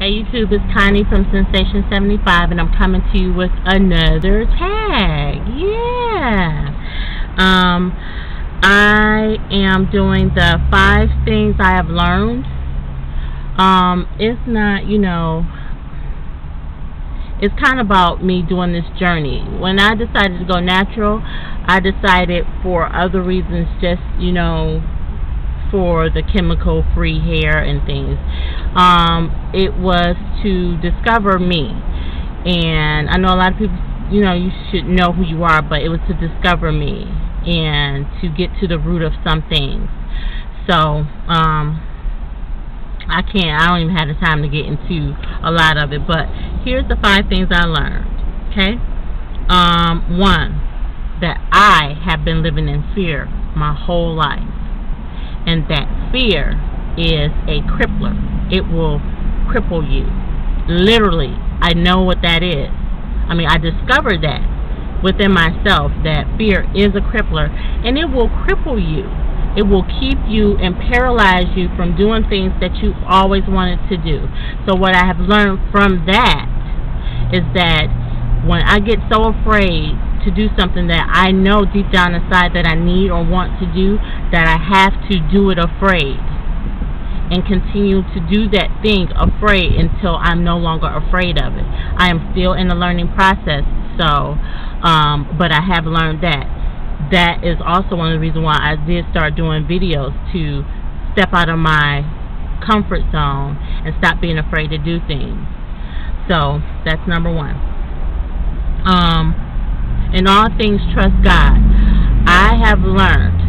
Hey YouTube, it's Connie from Sensation 75, and I'm coming to you with another tag. Yeah. I am doing the 5 things I have learned. It's not, it's kind of about me doing this journey. When I decided to go natural, I decided for other reasons, just, for the chemical free hair and things. It was to discover me, and I know a lot of people, you should know who you are, but it was to discover me and to get to the root of some things. So I don't even have the time to get into a lot of it, but here's the 5 things I learned. Okay. 1, that I have been living in fear my whole life, and that fear is a crippler. It will cripple you. Literally, I know what that is. I discovered that within myself, that fear is a crippler, and it will cripple you. It will keep you and paralyze you from doing things that you always wanted to do. So what I have learned from that is that when I get so afraid to do something that I know deep down inside that I need or want to do, that I have to do it afraid, and continue to do that thing afraid until I'm no longer afraid of it. I am still in the learning process, so but I have learned that. That is also one of the reasons why I did start doing videos, to step out of my comfort zone and stop being afraid to do things. So that's number 1. In all things, trust God. I have learned,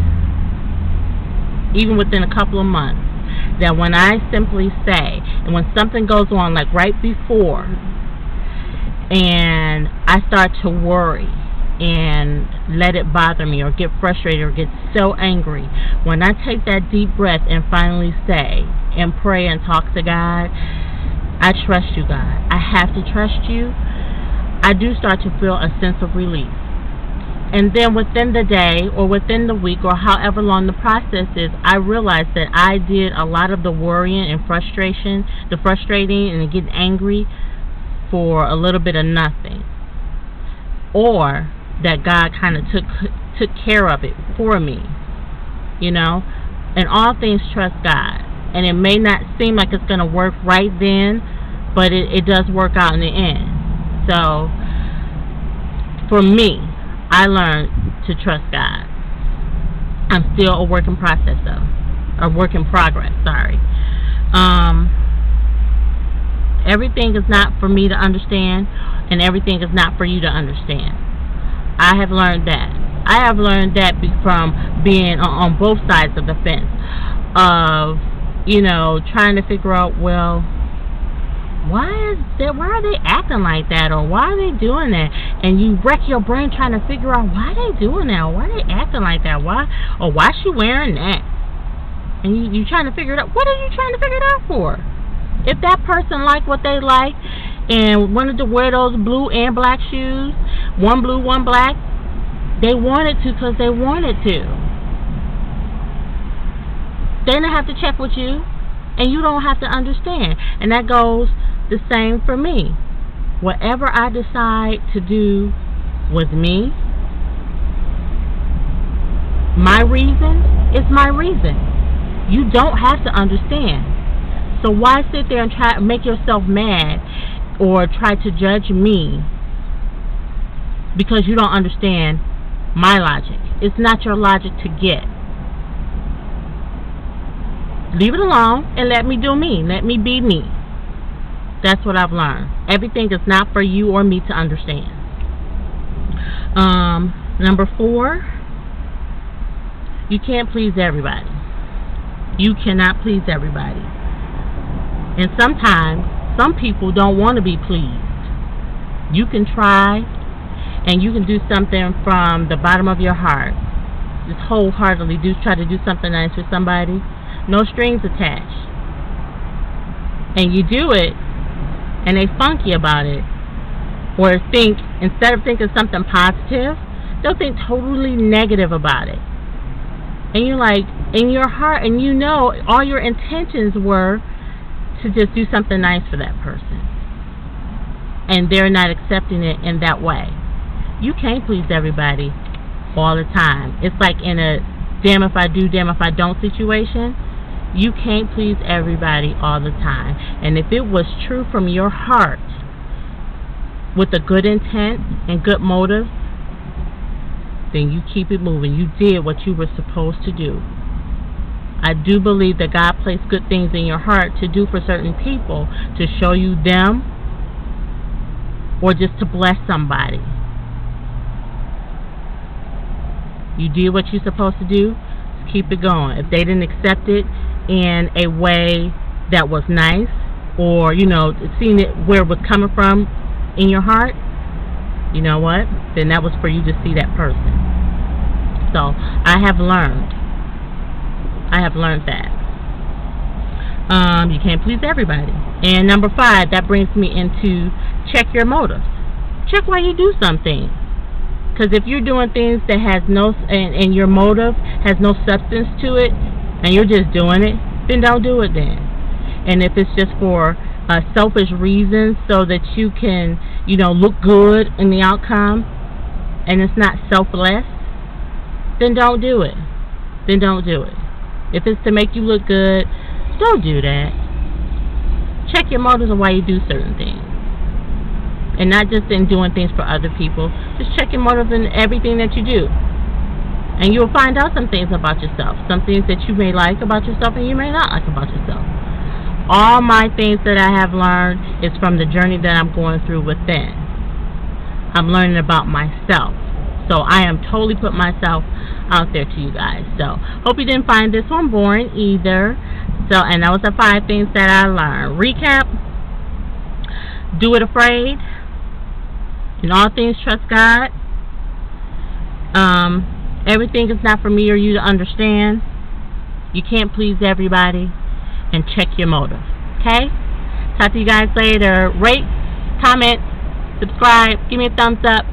even within a couple of months, that when I simply say, and when something goes on, like right before, and I start to worry and let it bother me or get frustrated or get so angry, when I take that deep breath and finally say and pray and talk to God, I trust you, God. I have to trust you. I do start to feel a sense of relief. And then within the day or within the week or however long the process is, I realized that I did a lot of the worrying and frustrating and getting angry for a little bit of nothing. Or that God kind of took care of it for me. In all things, trust God. And it may not seem like it's going to work right then, but it does work out in the end. So, for me, I learned to trust God. I'm still a work in process, though. A work in progress, sorry. Everything is not for me to understand, and everything is not for you to understand. I have learned that. I have learned that from being on both sides of the fence. Of, trying to figure out, well, why are they acting like that, or why are they doing that? And you wreck your brain trying to figure out why are they doing that, or why are they acting like that, why is she wearing that? And you trying to figure it out. What are you trying to figure it out for? If that person liked what they like and wanted to wear those blue and black shoes, one blue, one black, they wanted to because they wanted to. They don't have to check with you, and you don't have to understand. And that goes the same for me. Whatever I decide to do with me, my reason is my reason. You don't have to understand. So why sit there and try to make yourself mad or try to judge me because you don't understand my logic? It's not your logic to get. Leave it alone and let me do me. Let me be me. That's what I've learned. Everything is not for you or me to understand. Number 4, you can't please everybody. You cannot please everybody. And sometimes, some people don't want to be pleased. You can try, and you can do something from the bottom of your heart. Just wholeheartedly try to do something nice for somebody. No strings attached. And you do it, and they funky about it. Or think, instead of thinking something positive, they'll think totally negative about it. And you're like, in your heart, and all your intentions were to just do something nice for that person, and they're not accepting it in that way. You can't please everybody all the time. It's like in a damn if I do, damn if I don't situation. You can't please everybody all the time. And if it was true from your heart, with a good intent and good motive, then you keep it moving. You did what you were supposed to do. I do believe that God placed good things in your heart to do for certain people, to show you them, or just to bless somebody. You did what you're supposed to do. Keep it going. If they didn't accept it in a way that was nice, or seeing it where it was coming from in your heart, you know what? Then that was for you to see that person. So I have learned that you can't please everybody. And number 5, that brings me into check your motives. Check why you do something. Because if you're doing things that has no, and your motive has no substance to it, and you're just doing it, then don't do it then. And if it's just for selfish reasons so that you can, look good in the outcome, and it's not selfless, then don't do it. Then don't do it. If it's to make you look good, don't do that. Check your motives on why you do certain things. And not just in doing things for other people. Just check your motive in everything that you do. And you'll find out some things about yourself. Some things that you may like about yourself and you may not like about yourself. All my things that I have learned is from the journey that I'm going through within. I'm learning about myself. So I am totally putting myself out there to you guys. So hope you didn't find this one boring either. So, and that was the 5 things that I learned. Recap. Do it afraid. In all things, trust God. Everything is not for me or you to understand. You can't please everybody. And check your motive. Okay? Talk to you guys later. Rate, comment, subscribe, give me a thumbs up.